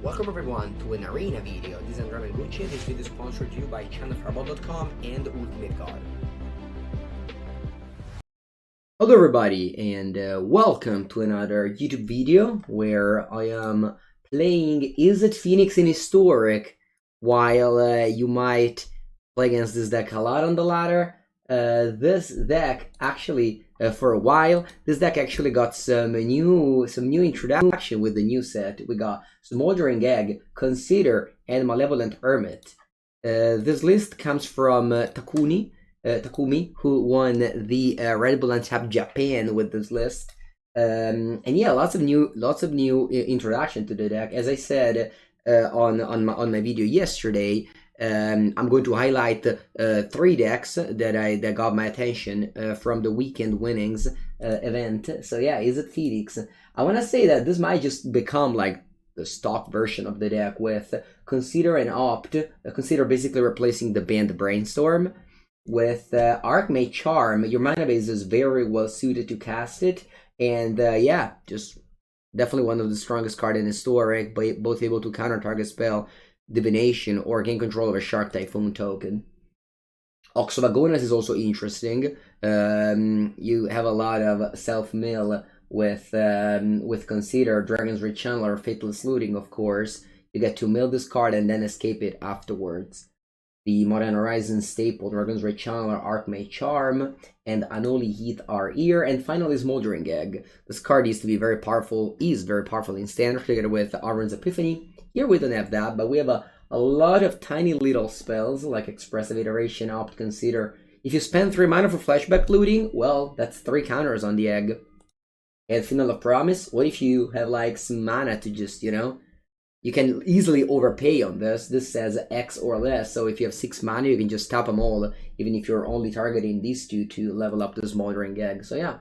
Welcome everyone to an arena video. This is Andrea Mengucci. This video is sponsored to you by channelfireball.com and Ultimate God. Hello everybody and welcome to another YouTube video where I am playing Izzet Phoenix in Historic while you might play against this deck a lot on the ladder. This deck actually for a while this deck actually got some new introduction with the new set. We got Smoldering Egg, Consider, and Malevolent Hermit. This list comes from Takumi, who won the Red Bull Untapped Japan with this list. And yeah, lots of new introduction to the deck. As I said on my video yesterday, I'm going to highlight 3 decks that got my attention from the weekend winnings event. So yeah, Izzet Phoenix. I want to say that this might just become like the stock version of the deck with Consider and Opt. Consider basically replacing the banned Brainstorm. With Archmage Charm, your mana base is very well suited to cast it. And yeah, just definitely one of the strongest cards in Historic, both able to counter target spell, divination, or gain control of a Shark Typhoon token. Ox of Agonas is also interesting. You have a lot of self-mill with Consider, Dragon's Rechanneler, Faithless Looting, of course. You get to mill this card and then escape it afterwards. The Modern Horizons staple, Dragon's Rechanneler, Archmage Charm, and Anoli Heat are here. And finally, Smoldering Egg. This card is very powerful in Standard, together with Arwen's Epiphany. Here we don't have that, but we have a lot of tiny little spells, like Expressive Iteration, Opt, Consider. If you spend 3 mana for Flashback Looting, well, that's 3 counters on the egg. And Final of Promise, what if you have like some mana to just, you can easily overpay on this. This says X or less, so if you have 6 mana, you can just tap them all, even if you're only targeting these 2 to level up the Smoldering Egg. So yeah,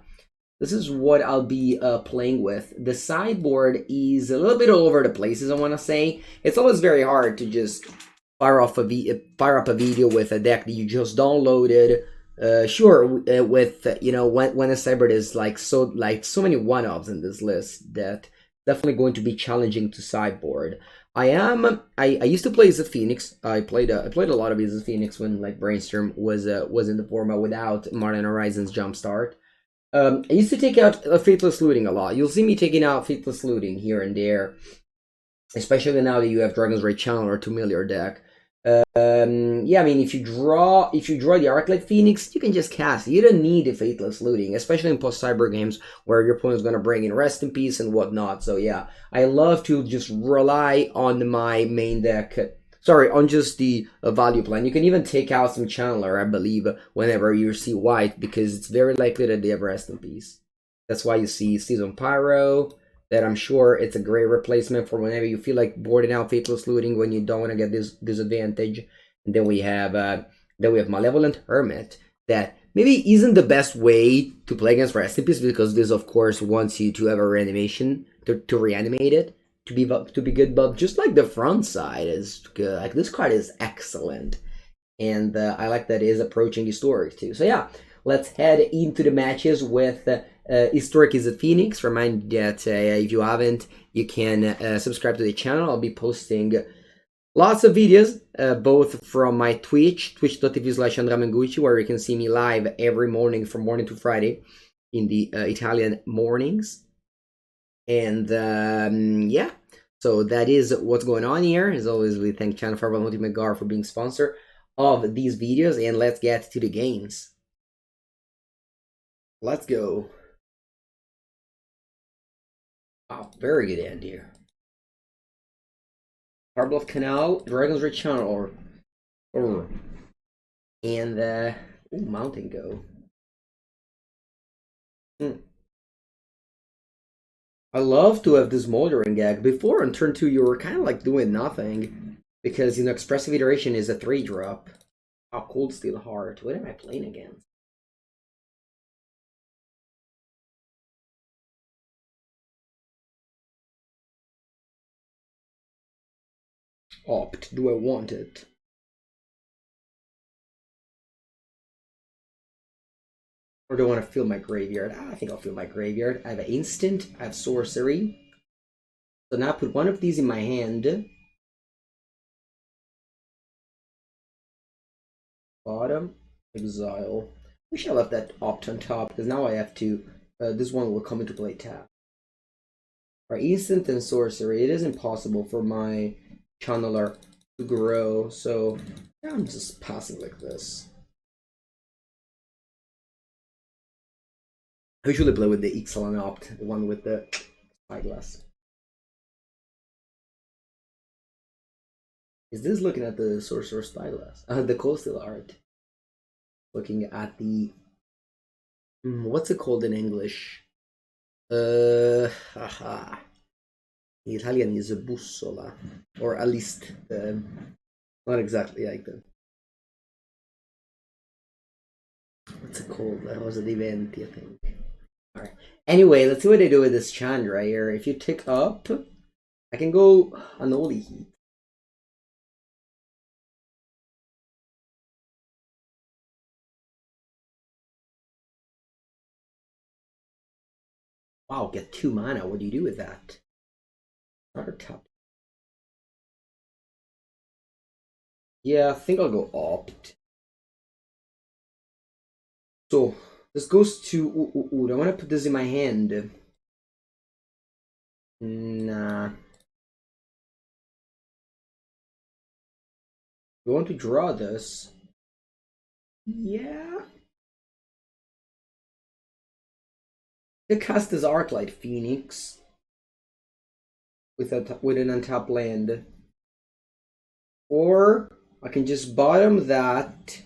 this is what I'll be playing with. The sideboard is a little bit all over the places, I want to say. It's always very hard to just fire up a video with a deck that you just downloaded. Sure, with when a sideboard is like so many one-offs in this list, that definitely going to be challenging to sideboard. I used to play Izzet Phoenix. I played a lot of Izzet Phoenix when like Brainstorm was in the format without Modern Horizons Jumpstart. I used to take out Faithless Looting a lot. You'll see me taking out Faithless Looting here and there, especially now that you have Dragon's Rechanneler to mill your deck. Yeah, I mean, if you draw the Arclight Phoenix, you can just cast it. You don't need the Faithless Looting, especially in post-cyber games where your opponent's going to bring in Rest in Peace and whatnot. So yeah, I love to just rely on my main deck. Sorry, on just the value plan. You can even take out some Channeler, I believe, whenever you see white, because it's very likely that they have Rest in Peace. That's why you see Season Pyro, that I'm sure it's a great replacement for whenever you feel like boarding out Faithless Looting when you don't want to get this disadvantage. And then we have Malevolent Hermit, that maybe isn't the best way to play against Rest in Peace, because this of course wants you to have a reanimation to reanimate it to be good, but just like the front side is good. Like this card is excellent, and I like that it is approaching Historic too. So yeah, let's head into the matches with Historic Izzet Phoenix. Remind you that if you haven't, you can subscribe to the channel. I'll be posting lots of videos, both from my twitch.tv/AndreaMengucci, where you can see me live every morning from morning to Friday in the Italian mornings. And yeah, so that is what's going on here. As always, we thank Channel Fireball and Ultimate God for being sponsor of these videos, and let's get to the games. Let's go. Oh, very good end here. Harbluff Canal, Dragon's Rechanneler, and Mountain Go. I love to have this Smoldering Egg. Before on turn 2, you were kind of like doing nothing, because Expressive Iteration is a 3-drop. Oh, Cold Steel Heart. What am I playing against? Opt. Do I want it? Or do I want to fill my graveyard? I think I'll fill my graveyard. I have an instant. I have sorcery. So now I put one of these in my hand. Bottom, exile. Wish I left that opt on top because now I have to. This one will come into play tap. Alright, instant and sorcery. It is impossible for my channeler to grow, so yeah, I'm just passing like this. I usually play with the Ixalan opt, the one with the spyglass. Is this looking at the sorcerer spyglass? The coastal art. Looking at the what's it called in English? Haha. In Italian is a bussola, or at least not exactly like that. What's it called? That was an event, I think. All right. Anyway, let's see what I do with this Chandra here. If you tick up, I can go Unholy Heat. Wow, get 2 mana. What do you do with that? Another top. Yeah, I think I'll go opt. So this goes to I want to put this in my hand. Nah. We want to draw this. Yeah. To cast this Arclight Phoenix with an untapped land. Or I can just bottom that.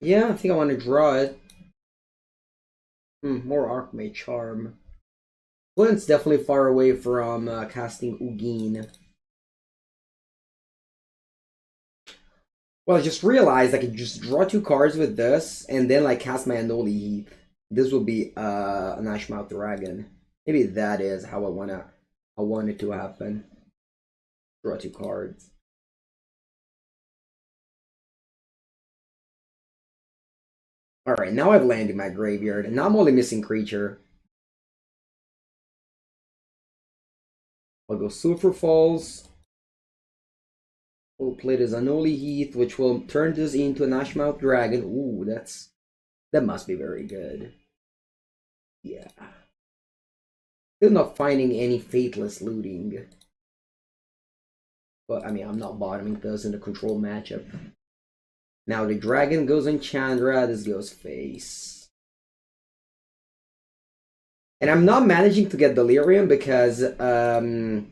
Yeah, I think I want to draw it. More Archmage Charm. Flint's definitely far away from casting Ugin. Well, I just realized I could just draw 2 cards with this, and then like cast my Unholy Heath. This will be an Ashmouth Dragon. Maybe that is how I want it to happen. Draw 2 cards. Alright, now I've landed my graveyard, and now I'm only missing creature. I'll go Sulfur Falls. We'll play this Unholy Heath, which will turn this into an Ashmouth Dragon. Ooh, that must be very good. Yeah. Still not finding any Fateless looting. But I mean, I'm not bottoming those in the control matchup. Now the dragon goes on Chandra, this goes face. And I'm not managing to get Delirium because opponent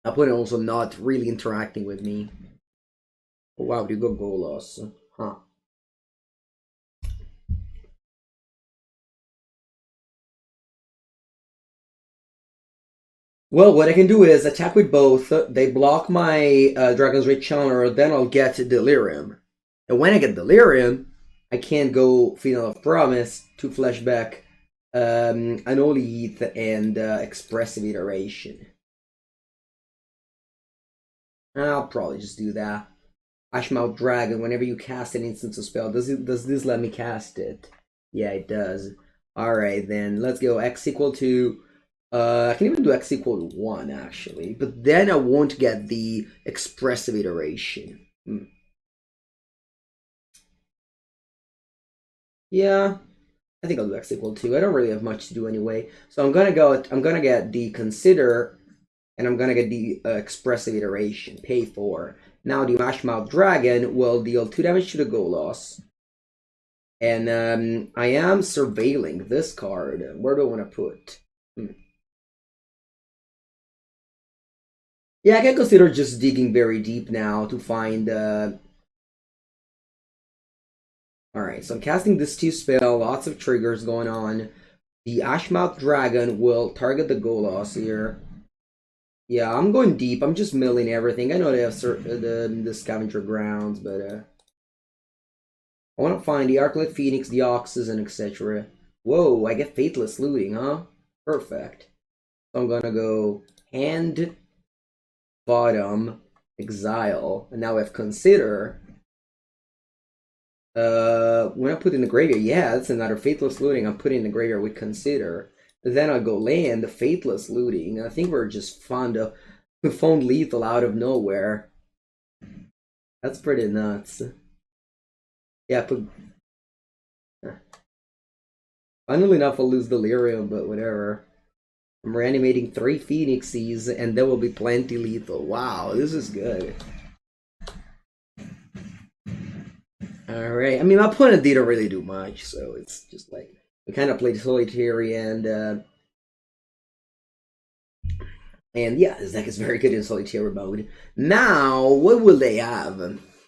also not really interacting with me. Oh, wow, you go Golos. Huh. Well, what I can do is attack with both. They block my Dragon's Rage Channeler, then I'll get Delirium. And when I get Delirium, I can't go Final of Promise to flashback Unholy Heath and Expressive Iteration. I'll probably just do that. Ashmouth Dragon, whenever you cast an instance or spell, does this let me cast it? Yeah, it does. Alright, then let's go X equal to I can even do X equal to 1 actually, but then I won't get the Expressive Iteration. Yeah, I think I'll do X equal 2. I don't really have much to do anyway. So I'm gonna get the Consider, and I'm gonna get the Expressive Iteration, pay 4. Now the Ashmouth Dragon will deal 2 damage to the Golos. And I am surveilling this card. Where do I want to put? Yeah, I can consider just digging very deep now to find Alright, so I'm casting this 2 spell, lots of triggers going on. The Ashmouth Dragon will target the Golos here. Yeah, I'm going deep. I'm just milling everything. I know they have the Scavenger Grounds, but I want to find the Arclight Phoenix, the Oxes, and etc. Whoa, I get Faithless Looting, huh? Perfect. So I'm gonna go hand, bottom, exile, and now I have Consider. When I put in the graveyard, yeah, that's another faithless looting. I'm putting in the graveyard with consider. But then I'll go land the faithless looting. I think we're just we found lethal out of nowhere. That's pretty nuts. Yeah, put. Funnily enough, I'll lose Delirium, but whatever. I'm reanimating 3 Phoenixes, and there will be plenty lethal. Wow, this is good. Alright, I mean, my opponent didn't really do much, so it's just like, we kind of played Solitary, and yeah, this deck is very good in Solitary mode. Now, what will they have?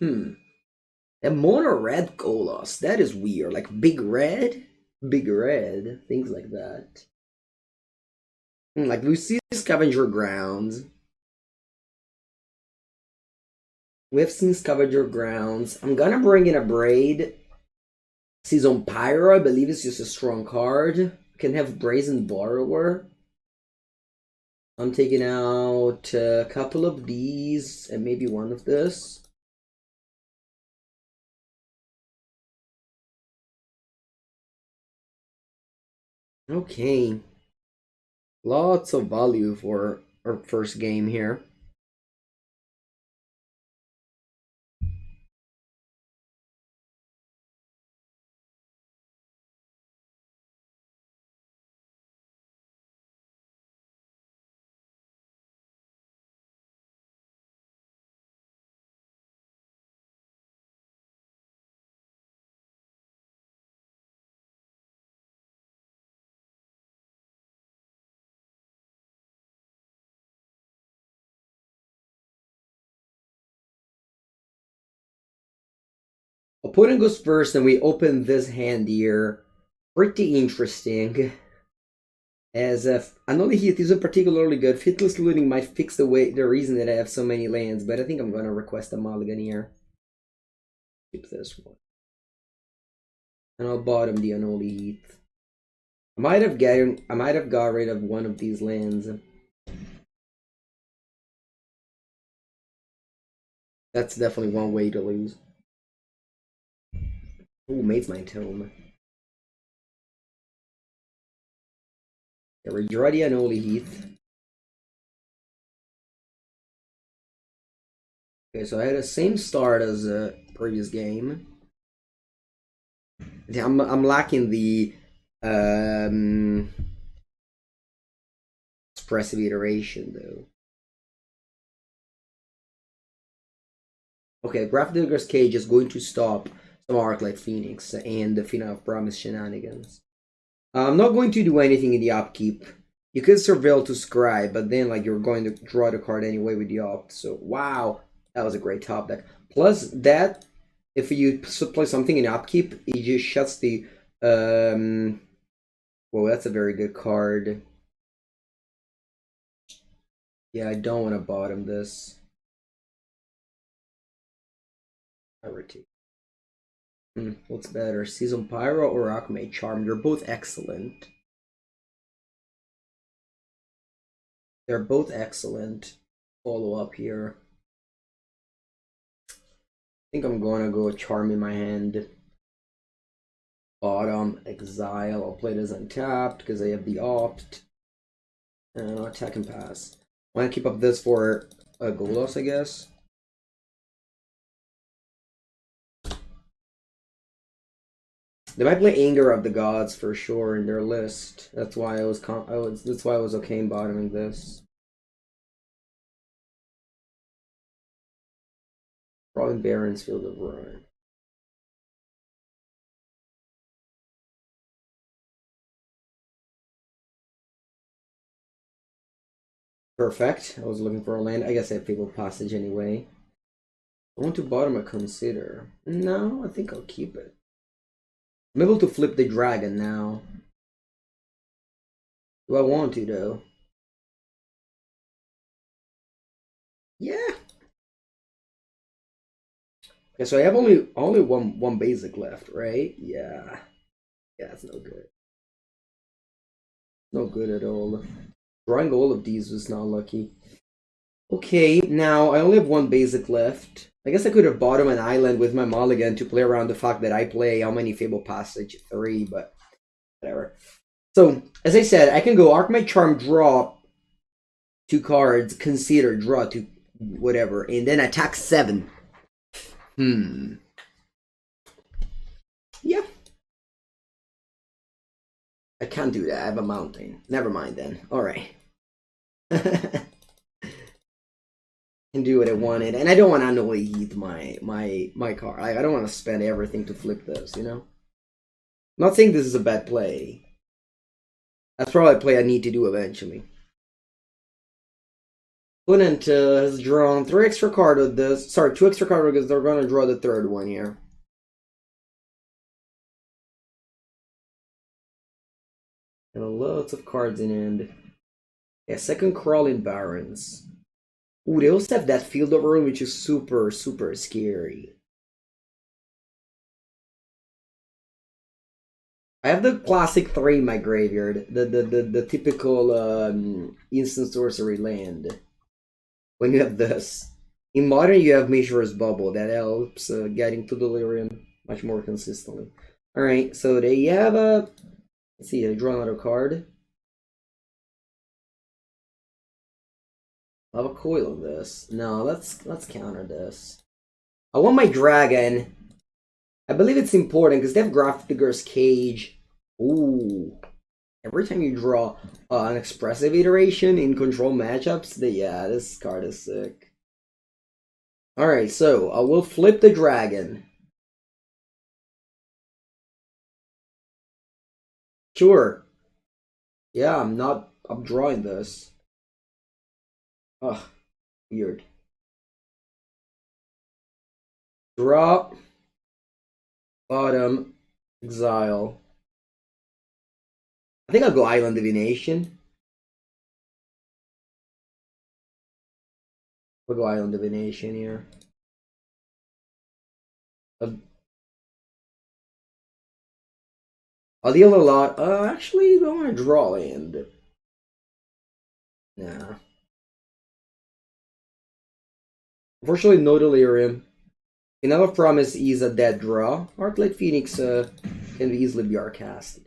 A mono red Golos, that is weird, like big red, things like that. Like, we see Scavenger Grounds. We've seen Scavenger Grounds. I'm gonna bring in a Braid. Season Pyro, I believe it's just a strong card. Can have Brazen Borrower. I'm taking out a couple of these and maybe one of this. Okay. Lots of value for our first game here. Opponent goes first, and we open this hand here. Pretty interesting. As if Another Heath isn't particularly good. Fitless Looting might fix the reason that I have so many lands, but I think I'm gonna request a mulligan here. Keep this one. And I'll bottom the Unholy Heath. I might have got rid of one of these lands. That's definitely one way to lose. Ooh, Maid's Mind Tome. Yeah, we draw the Unholy Heath. Okay, so I had the same start as the previous game. Yeah, I'm lacking the expressive iteration though. Okay, Grafdigger's Cage is going to stop some Arclight Phoenix and the Final of Promise shenanigans. I'm not going to do anything in the upkeep. You could Surveil to Scribe, but then like you're going to draw the card anyway with the opt. So wow, that was a great top deck. Plus that, if you play something in upkeep, it just shuts the well, that's a very good card. Yeah, I don't want to bottom this. What's better, Season Pyro or Rockmage Charm? They're both excellent. They're both excellent. Follow up here. I think I'm gonna go Charm in my hand. Bottom, Exile. I'll play this untapped because I have the opt. And I'll attack and pass. I want to keep up this for a Golos, I guess. They might play Anger of the Gods for sure in their list. That's why I was okay in bottoming this. Probably Baron's Field of Ruin. Perfect. I was looking for a land. I guess I have Fabled Passage anyway. I want to bottom a Consider. No, I think I'll keep it. I'm able to flip the dragon now. Do I want to though? Yeah. Okay, so I have only one basic left, right? Yeah. Yeah, that's no good. No good at all. Drawing all of these was not lucky. Okay, now I only have one basic left. I guess I could have bought him an island with my mulligan to play around the fact that I play how many Fable Passage? 3, but whatever. So, as I said, I can go Archmage Charm, draw 2 cards, consider, draw 2, whatever, and then attack 7. Yeah. I can't do that. I have a mountain. Never mind then. Alright. Can do what I wanted, and I don't want to annually heat my car. I don't want to spend everything to flip this, you know? I'm not saying this is a bad play. That's probably a play I need to do eventually. Opponent has drawn 3 extra cards with this. Sorry, 2 extra cards because they're going to draw the 3rd one here. And lots of cards in hand. Yeah, second Crawling Barrens. Ooh, they also have that Field of Ruin, which is super, super scary. I have the classic 3 in my graveyard. The typical instant sorcery land. When you have this. In Modern, you have Measure's Bubble. That helps getting to Delirium much more consistently. Alright, so they have a... Let's see, I draw another card. I have a coil on this. No, let's counter this. I want my dragon. I believe it's important because they have Grafdigger's Cage. Ooh. Every time you draw an expressive iteration in control matchups, yeah, this card is sick. Alright, so I will flip the dragon. Sure. Yeah, I'm drawing this. Ugh, weird. Draw. Bottom. Exile. I think I'll go Island Divination. We'll go Island Divination here. I'll deal a lot. Actually, I don't want to draw land. Nah. Unfortunately, no Delirium. Enough Promise is a dead draw. Arclight Phoenix can easily be arcasted.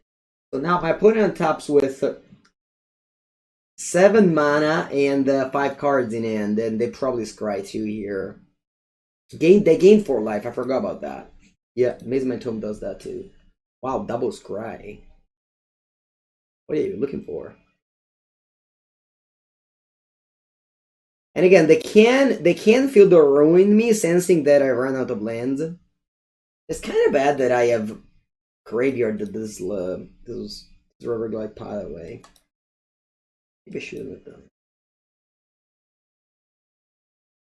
So now my opponent taps with 7 mana and 5 cards in hand, and they probably scry 2 here. They gain 4 life, I forgot about that. Yeah, Amazement Tome does that too. Wow, double scry. What are you looking for? And again, they can feel the ruin me, sensing that I run out of lands. It's kind of bad that I have graveyard this River Glide pile away. Maybe I should have done.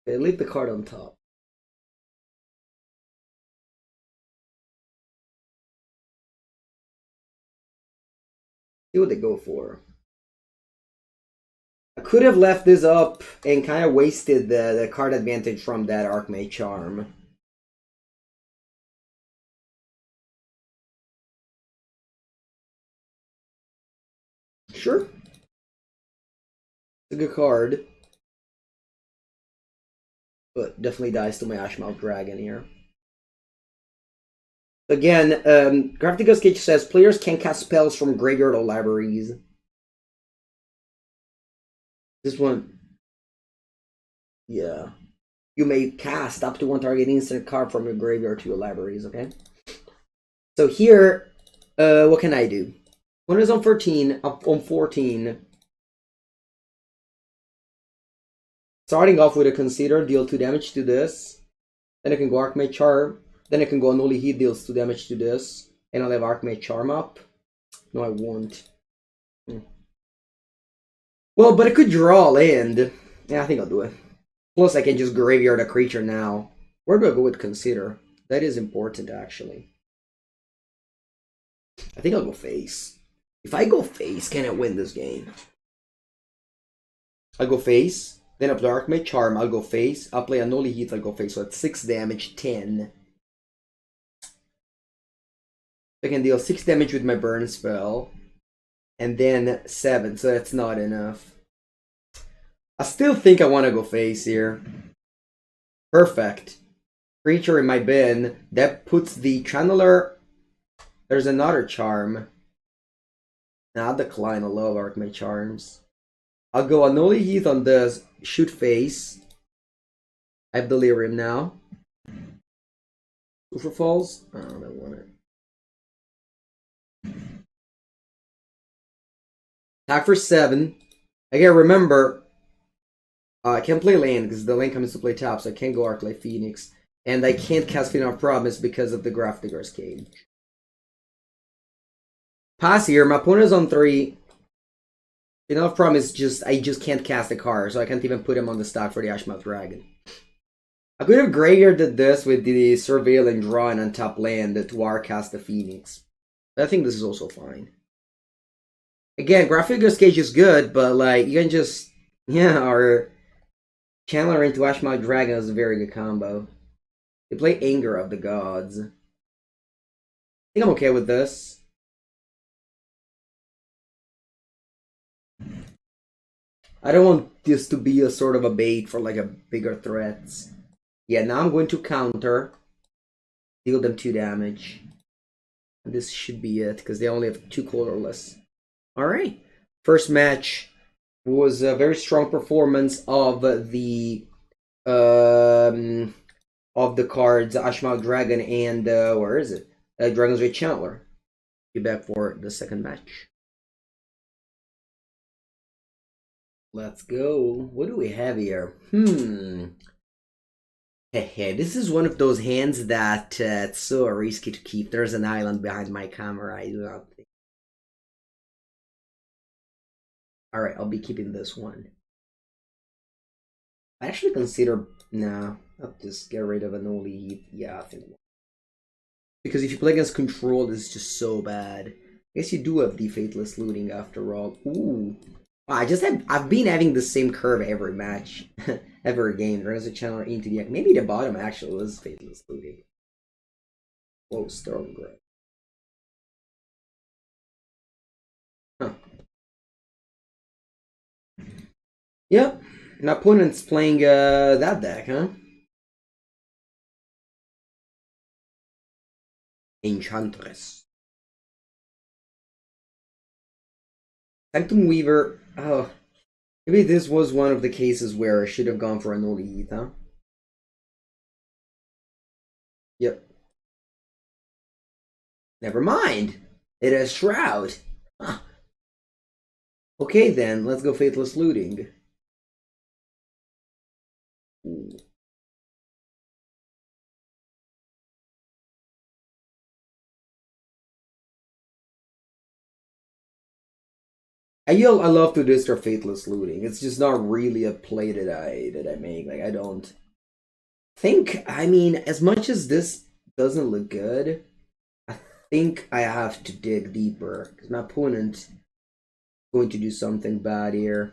Okay, leave the card on top. See what they go for. I could have left this up and kind of wasted the card advantage from that Archmage Charm. Sure. It's a good card. But definitely dies to my Ashmouth Dragon here. Again, Grafdigger's Cage says players can cast spells from graveyard or libraries. This one, yeah. You may cast up to 1 target instant card from your graveyard to your libraries, okay? So here, what can I do? One is on 14, up on 14. Starting off with a Consider, deal 2 damage to this. Then I can go Archmage Charm. Then I can go Unholy Heat, deals 2 damage to this. And I'll have Archmage Charm up. No, I won't. Well, but I could draw land. Yeah, I think I'll do it. Plus, I can just graveyard a creature now. Where do I go with Consider? That is important, actually. I think I'll go face. If I go face, can I win this game? I'll go face. Then I'll play Archmage Charm. I'll go face. I'll play Unholy Heat. I'll go face. So that's 6 damage, 10. I can deal 6 damage with my burn spell. And then 7, so that's not enough. I still think I want to go face here. Perfect. creature in my bin. That puts the channeler. There's another charm. Now I'll decline a low arc my charms. I'll go Anoli Heath on this. Shoot face. I have Delirium now. Sulfur Falls? I don't want it. Attack for 7. Again, remember, I can't play land because the land comes to play top, so I can't go Arclight Phoenix. And I can't cast Fin of Promise because of the Grafdigger's Cage. Pass here, my opponent's on 3. Fin of Promise, I just can't cast a card, so I can't even put him on the stock for the Ashmouth Dragon. I could have graveyarded this with the Surveil and draw an untap land to Warcast the Phoenix. But I think this is also fine. Again, Grafdigger's Cage is good, but like, you can just, or Channeler into Ashmouth Dragon is a very good combo. They play Anger of the Gods. I think I'm okay with this. I don't want this to be a sort of a bait for like a bigger threats. Yeah, now I'm going to counter. Deal them 2 damage. And this should be it, because they only have 2 colorless. Alright. First match was a very strong performance of the cards Ashmouth Dragon and where is it? Dragon's Rage Channeler. Be back for the second match. Let's go. What do we have here? This is one of those hands that it's so risky to keep. There's an island behind my camera. I do not think. Alright, I'll be keeping this one. I actually consider... Nah, I'll just get rid of Anoli Heath. Yeah, I think... Because if you play against Control, this is just so bad. I guess you do have the Faithless Looting after all. Ooh. I've been having the same curve every match. Every game. There's a channel into the... Maybe the bottom actually was Faithless Looting. Whoa, Stormgrove. Huh. Yep. My opponent's playing that deck, huh? Enchantress. Sanctum Weaver. Oh. Maybe this was one of the cases where I should have gone for Anoli Heath, huh? Yep. Never mind. It has Shroud. Huh. Okay then, let's go Faithless Looting. Ooh. I love to discard Faithless Looting. It's just not really a play that I make. Like, I don't think, I mean, as much as this doesn't look good, I think I have to dig deeper because my opponent is going to do something bad here.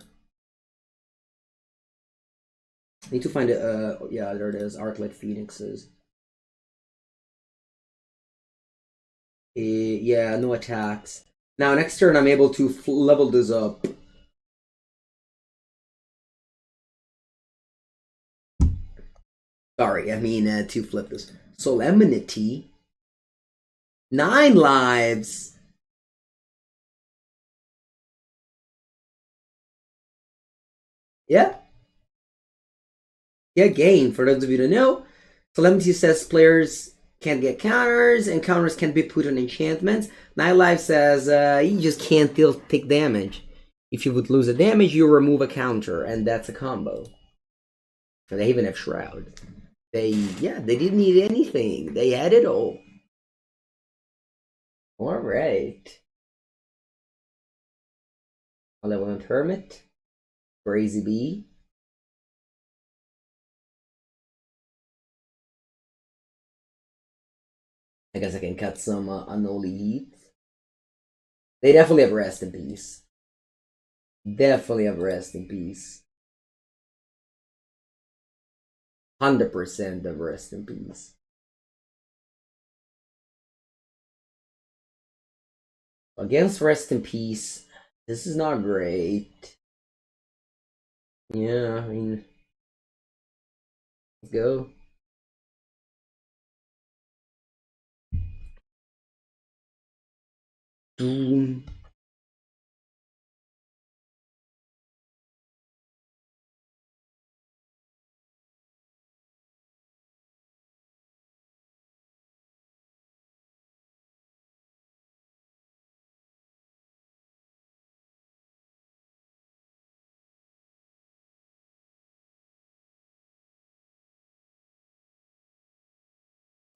I need to find it. Yeah, there it is. Arclight Phoenixes. Yeah, no attacks. Now, next turn, I'm able to level this up. Sorry, I mean to flip this. Solemnity. 9 lives. Yeah. Yeah, gain. For those of you who don't know, Solemnity says players can't get counters, and counters can't be put on enchantments. 9 lives says you just can't take damage. If you would lose a damage, you remove a counter, and that's a combo. And they even have Shroud. They didn't need anything. They had it all. Alright. Malevolent Hermit. Crazy Bee. I guess I can cut some Anoli Heath. They definitely have Rest in Peace. Definitely have Rest in Peace. 100% of Rest in Peace. Against Rest in Peace, this is not great. Yeah, I mean, let's go. Boom.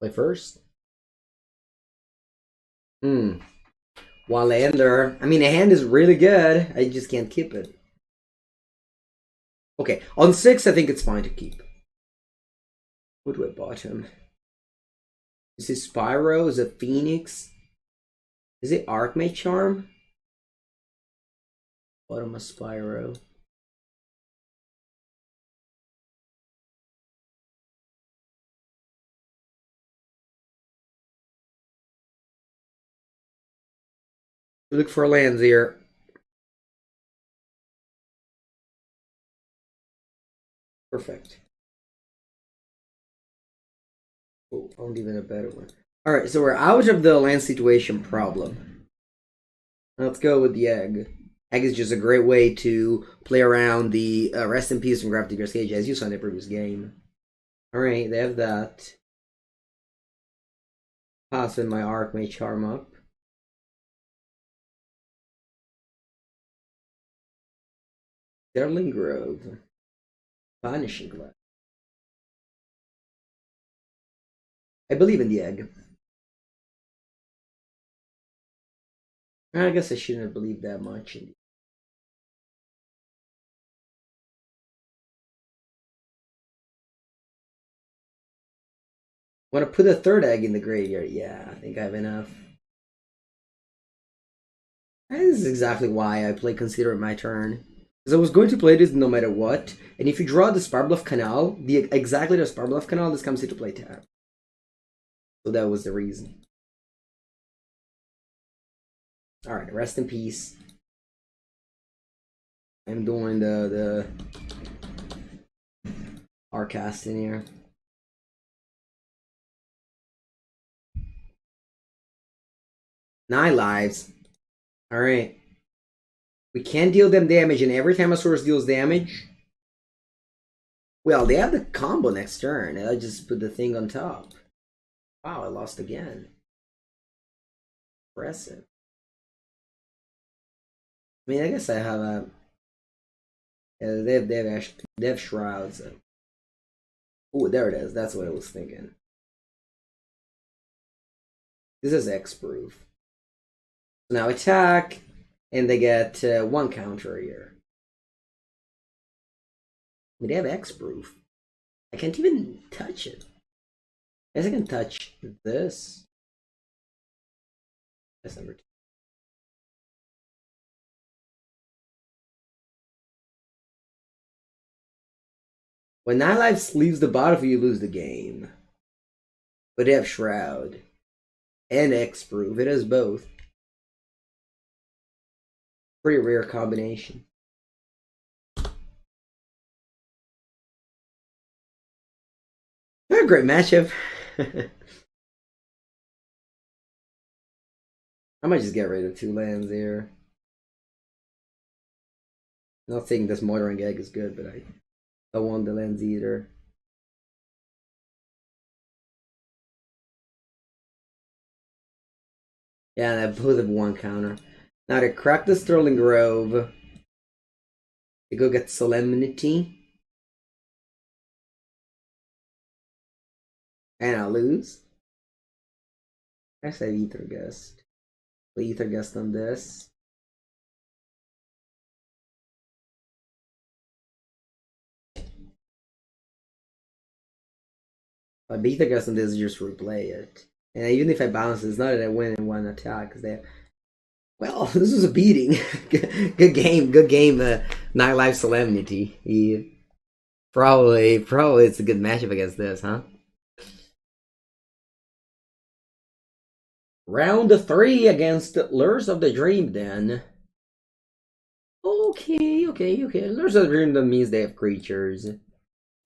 Play first. One lander. I mean, the hand is really good. I just can't keep it. Okay, on 6, I think it's fine to keep. What do I bottom? Is it Spyro? Is it Phoenix? Is it Archmage Charm? Bottom of Spyro. Look for lands here. Perfect. Oh, found even a better one. Alright, so we're out of the land situation problem. Let's go with the egg. Egg is just a great way to play around the Rest in Peace from Gravity's Cage, as you saw in the previous game. Alright, they have that. Passing my Archmage Charm up. Sterling Grove. Vanishing Glass. I believe in the egg. I guess I shouldn't have believed that much in the want to put a third egg in the graveyard? Yeah, I think I have enough. And this is exactly why I play Consider It My Turn. Because I was going to play this no matter what. And if you draw the Sparbluff Canal, exactly the Sparbluff Canal, this comes into play tap. So that was the reason. Alright, rest in peace. I'm doing the Arcast in here. Nine lives. Alright. We can deal them damage, and every time a source deals damage... Well, they have the combo next turn, and I just put the thing on top. Wow, I lost again. Impressive. I mean, I guess I have a... Yeah, they have shrouds. Oh, there it is. That's what I was thinking. This is X-proof. So now attack, and they get 1 counter here. I mean, they have X-proof. I can't even touch it. I guess I can touch this. That's number 2. When 9 lives leaves the battlefield, you lose the game. But they have Shroud. And X-proof. It has both. Pretty rare combination. A great matchup. I might just get rid of 2 lands here. Not saying this Motoring Egg is good, but I don't want the lands either. Yeah, and I both have 1 counter. Now to crack the Sterling Grove, they go get Solemnity. And I lose. I said Ether Gust. Play Ether Gust on this. But Ether Gust on this is just replay it. And even if I bounce, it's not that I win in 1 attack. Because they well, this was a beating. Good game. 9 life Solemnity. Probably it's a good matchup against this, huh? Round 3 against Lures of the Dream, then. Okay. Lures of the Dream, that means they have creatures.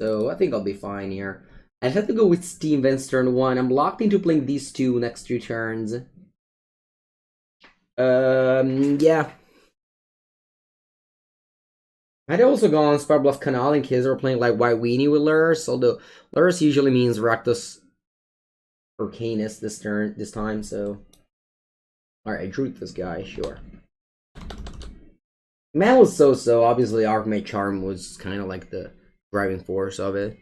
So I think I'll be fine here. I have to go with Steam Vents turn 1. I'm locked into playing these 2 next 2 turns. Yeah. I'd also go on Sparbluff Canal in case we're playing like White Weenie with Lurrus, although Lurrus usually means Rakdos Arcanus this time, so. Alright, I drew this guy, sure. Man was so, obviously Archmage Charm was kind of like the driving force of it.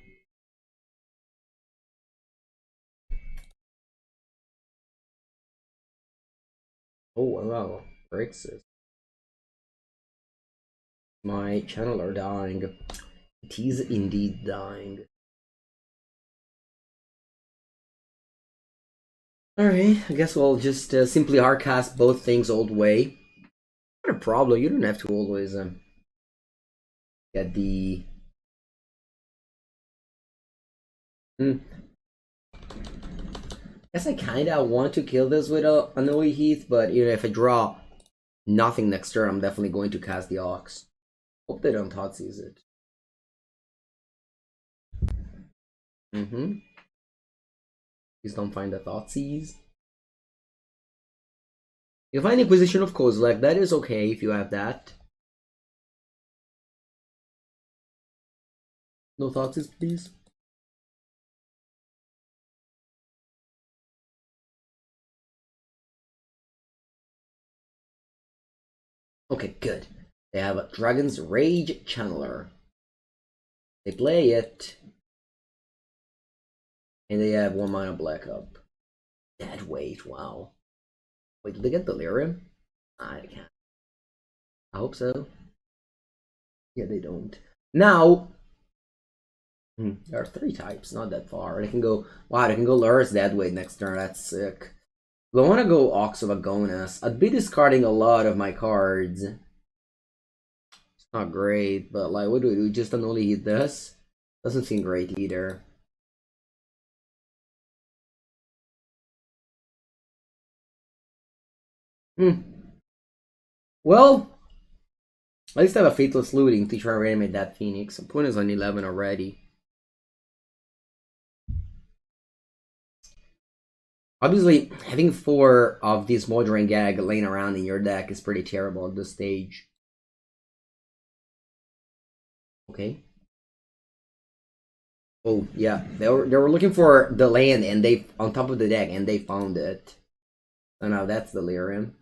Oh wow, breaks it. My channel are dying. It is indeed dying. Alright, I guess we'll just simply hardcast both things old way. Not a problem, you don't have to always get the... Guess I kinda want to kill this with a Annoy Heath, but you know, if I draw nothing next turn, I'm definitely going to cast the Ox. Hope they don't Thoughtseize it. Please don't find the Thoughtseize. You find Inquisition of Kozilek, that is okay if you have that. No Thoughtseize, please. Okay, good. They have a Dragon's Rage Channeler. They play it. And they have 1 mana black up. Dead weight, wow. Wait, did they get Delirium? I can't. I hope so. Yeah, they don't. Now, there are 3 types, not that far. They can go, wow, they can go Lurrus Deadweight next turn, that's sick. But I want to go Ox of Agonas. I'd be discarding a lot of my cards. It's not great, but like, what do we do? Just only hit this? Doesn't seem great either. Well, at least I have a Faithless Looting to try to reanimate that Phoenix. Opponent is on 11 already. Obviously, having 4 of these Moldering Gag laying around in your deck is pretty terrible at this stage. Okay. Oh yeah, they were looking for the land and they on top of the deck and they found it. So now that's Delirium.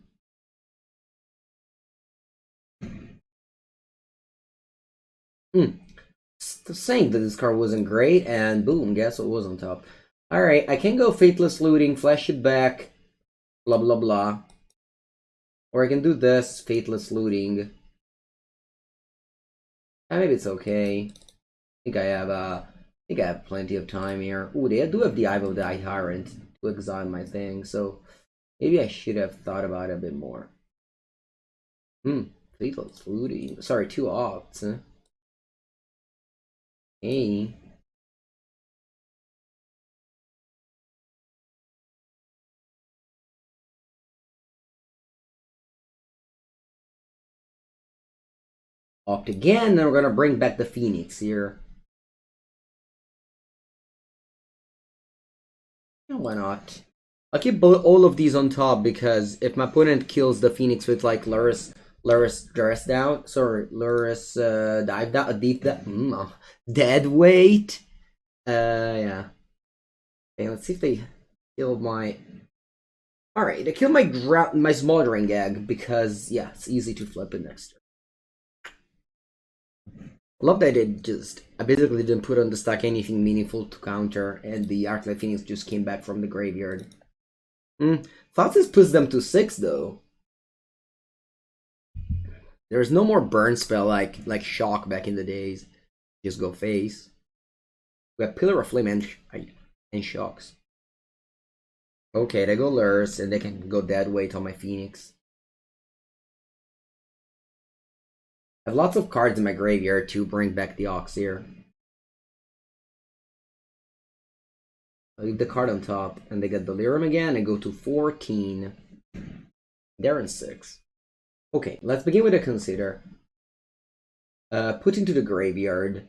Saying that this card wasn't great, and boom, guess what was on top. Alright, I can go Faithless Looting, flash it back, blah blah blah. Or I can do this, Faithless Looting. Maybe it's okay. I think I have plenty of time here. Ooh, they do have the Eye of the Tyrant to exile my thing, so maybe I should have thought about it a bit more. Faithless Looting. Sorry, 2 opts, huh? Hey. Opt again, and we're gonna bring back the Phoenix here. Yeah, why not? I'll keep all of these on top because if my opponent kills the Phoenix with like Lurrus dress down, sorry, Lurrus dive down, deep that, dead weight. Yeah. Okay, let's see if they kill my. All right, they kill my smoldering gag because yeah, it's easy to flip it next turn. Love that I basically didn't put on the stack anything meaningful to counter, and the Arclight Phoenix just came back from the graveyard. Thought this puts them to 6 though. There's no more burn spell like Shock back in the days. Just go face. We have Pillar of Flame and Shocks. Okay, they go Lurrus and they can go dead weight on my Phoenix. I have lots of cards in my graveyard to bring back the Ox here. I leave the card on top and they get Delirium again and go to 14. They're in 6. Okay, let's begin with a consider. Put into the graveyard.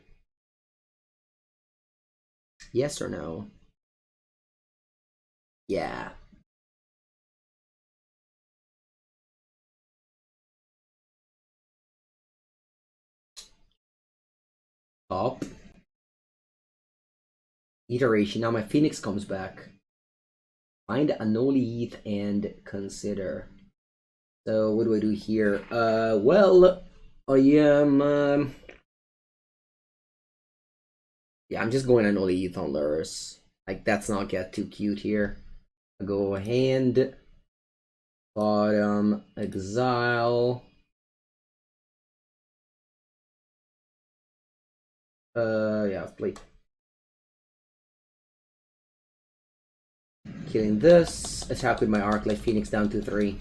Yes or no? Yeah. Top. Iteration. Now my Phoenix comes back. Find a no-leaf and consider. So what do I do here? Well, I am. Yeah, I'm just going to no-leaf on lures. Like, that's not get too cute here. I'll go hand, bottom, exile. Yeah, play. Killing this. Attack with my Arclight Phoenix down to 3.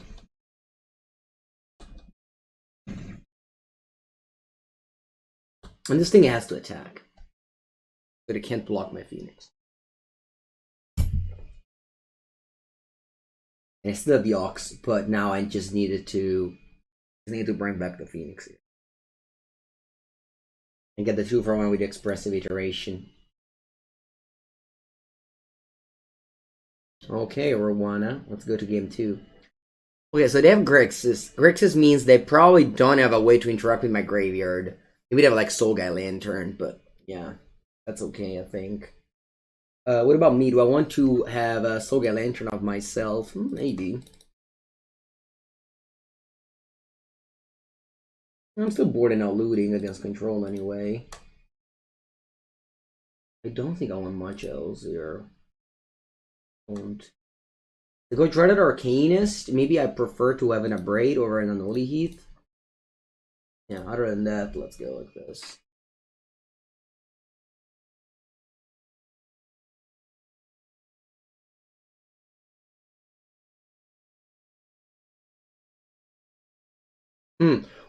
And this thing has to attack. But it can't block my Phoenix. And I still have the Ox, but now I just needed to bring back the Phoenix here. And get the 2-for-1 with the expressive iteration. Okay, Rwana. Let's go to game 2. Okay, so they have Grixis. Grixis means they probably don't have a way to interact with my graveyard. Maybe they have like Soul Guy Lantern, but yeah, that's okay, I think. What about me? Do I want to have a Soul Guy Lantern of myself? Maybe. I'm still bored and not looting against control anyway. I don't think I want much else here. To go Dreaded Arcanist, maybe I prefer to have an Abrade over an Unholy Heath. Yeah, other than that, let's go like this.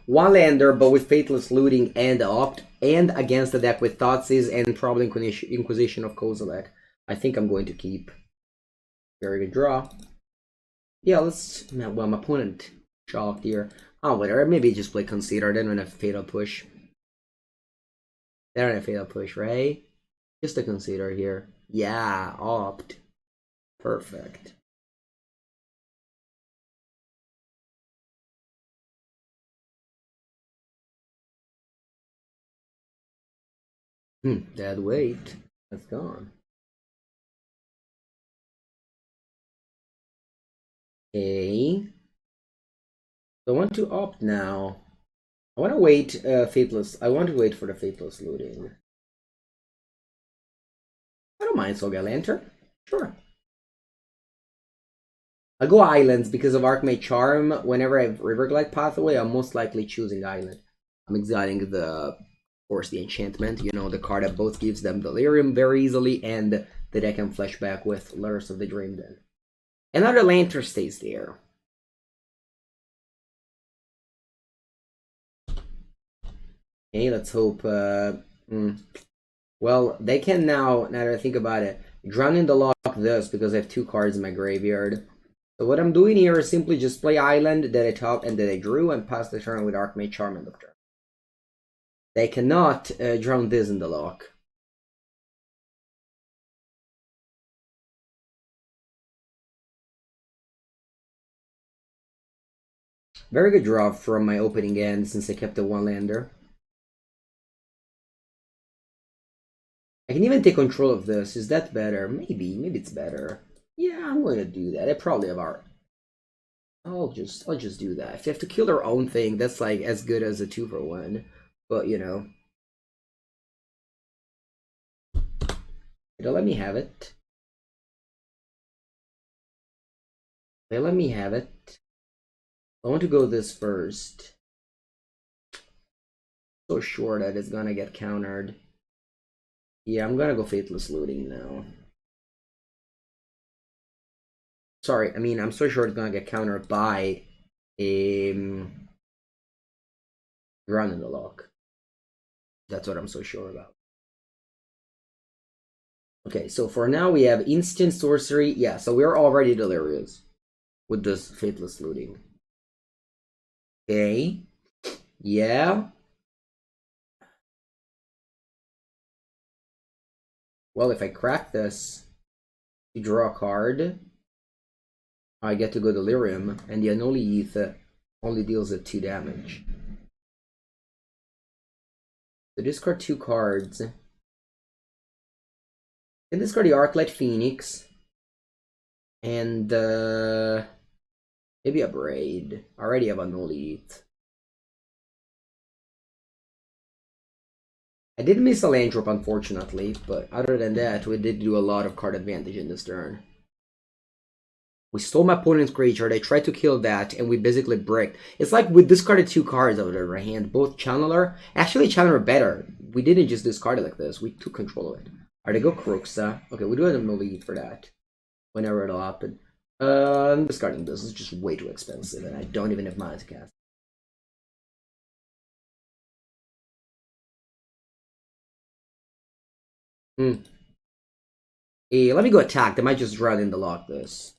One lander, but with Faithless Looting and Opt, and against the deck with Thoughtseize and probably Inquisition of Kozilek. I think I'm going to keep. Very good draw. Yeah, let's. Well, my opponent shocked here. Oh, whatever. Maybe just play Consider. They don't have Fatal Push. They don't have Fatal Push, right? Just a Consider here. Yeah, Opt. Perfect. Dead weight. That's gone. Okay. So I want to opt now. I want to wait Faithless. I want to wait for the Faithless Looting. I don't mind Soul Guy Lantern. Sure. I'll go Islands because of Archmage Charm. Whenever I have Riverglide Pathway, I'm most likely choosing Island. I'm exiling the, of course, the enchantment. You know, the card that both gives them Delirium very easily, and that I can flash back with Lurrus of the Dream Den. Another Lantern stays there. Okay, let's hope. Well, they can now that I think about it, drown in the lock this because I have 2 cards in my graveyard. So what I'm doing here is simply just play Island that I top and that I drew and pass the turn with Archmage Charm end of turn. They cannot drown this in the lock. Very good draw from my opening end since I kept the 1-lander. I can even take control of this. Is that better? Maybe it's better. Yeah, I'm going to do that. I probably have art. I'll just do that. If they have to kill their own thing, that's like as good as a 2-for-1. But you know, they'll let me have it. They let me have it. I want to go this first. So sure that it's gonna get countered. Yeah, I'm gonna go Faithless Looting now. Sorry, I mean, I'm so sure it's gonna get countered by a run in the lock. That's what I'm so sure about. Okay, so for now we have instant sorcery. Yeah, so we're already delirious with this Faithless Looting. Okay. Yeah. Well, if I crack this, you draw a card. I get to go Delirium, and the Unholy Heath only deals at 2 damage. So discard 2 cards. Can discard the Arclight Phoenix. And maybe a Braid. I already have a Nolith. I did miss a land drop, unfortunately, but other than that, we did do a lot of card advantage in this turn. We stole my opponent's creature, they tried to kill that, and we basically bricked. It's like we discarded 2 cards out of our hand, both Channeler. Actually, Channeler better. We didn't just discard it like this, we took control of it. Alright, they go Kroxa. Okay, we do have a Nolith for that. Whenever it'll happen. I'm discarding this, it's just way too expensive, and I don't even have mana to cast. Hey, let me go attack. They might just run in to lock this.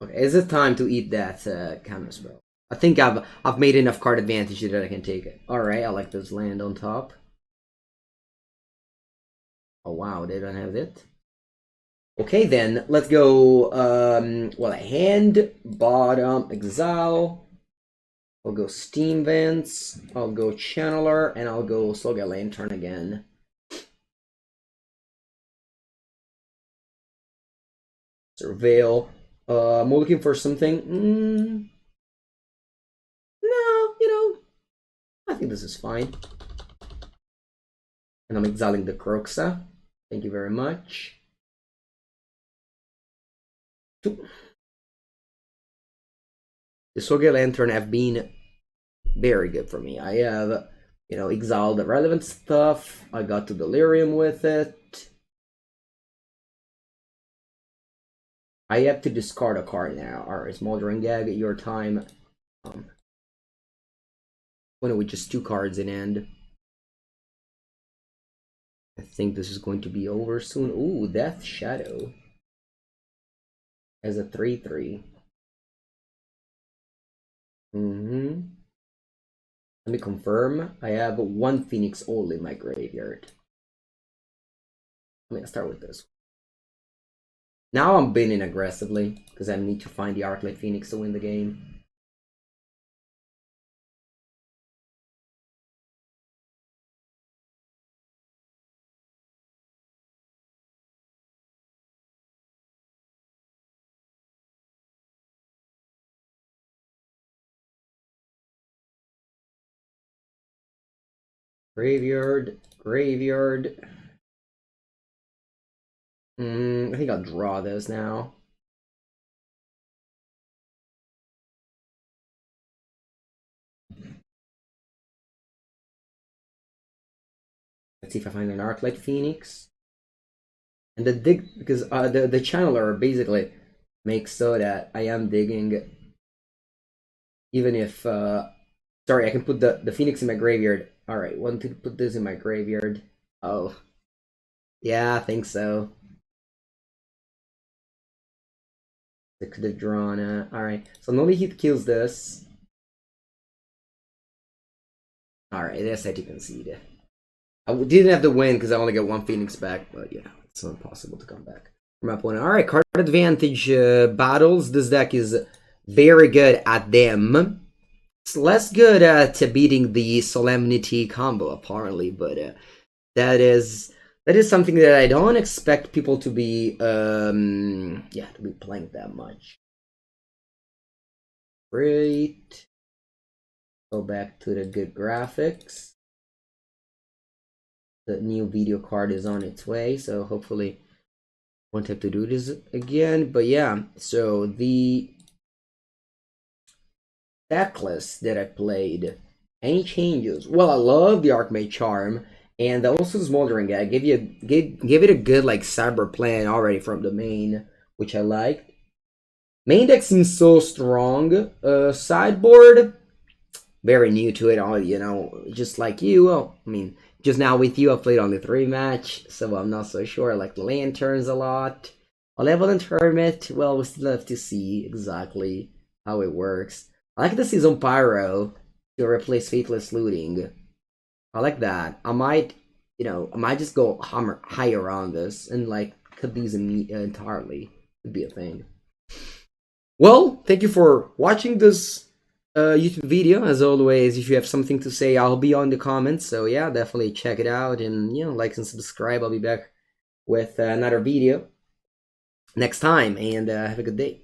Okay, is it time to eat that counter spell? I think I've made enough card advantage that I can take it. Alright, I like this land on top. Oh wow, they don't have it. Okay then, let's go well, hand, bottom, exile. I'll go Steam Vents, I'll go Channeler, and I'll go Soga Lantern again. Surveil. I'm looking for something. No, you know, I think this is fine. And I'm exiling the Kroxa. Thank you very much. The Soga Lantern have been very good for me. I have, you know, exiled the relevant stuff. I got to Delirium with it. I have to discard a card now. Alright, Smoldering Gag, your time. When with just 2 cards in hand. I think this is going to be over soon. Ooh, Death Shadow. As a 3/3. Let me confirm. I have 1 Phoenix only in my graveyard. I'm gonna start with this. Now I'm binning aggressively, because I need to find the Arclight Phoenix to win the game. Graveyard, graveyard. I think I'll draw those now. Let's see if I find an Arclight Phoenix. And the dig, because the channeler basically makes so that I am digging, even if sorry, I can put the Phoenix in my graveyard. All right, want to put this in my graveyard? Oh, yeah, I think so. I could have drawn. All right, so Noli Heath kills this. All right, that's how you concede. I didn't have to win because I only got 1 Phoenix back, but yeah, it's impossible to come back from my opponent. All right, card advantage battles. This deck is very good at them. It's less good at beating the Solemnity combo, apparently, but that is something that I don't expect people to be to be playing that much. Great. Go back to the good graphics. The new video card is on its way, so hopefully won't have to do this again. But yeah, so the decklist that I played, any changes? Well, I love the Archmage Charm, and also Smoldering Gag. Gave it a good like cyber plan already from the main, which I liked. Main deck seems so strong. Sideboard, very new to it all, you know, just like you. Well, I mean, just now with you, I played on the 3 match, so I'm not so sure. I like the Lanterns a lot. A Level Hermit, well, we still have to see exactly how it works. I like the Season Pyro to replace Faithless Looting. I like that. I might, you know, I might just go higher on this and like cut these entirely. Could be a thing. Well, thank you for watching this YouTube video. As always, if you have something to say, I'll be on the comments. So yeah, definitely check it out and like and subscribe. I'll be back with another video next time, and have a good day.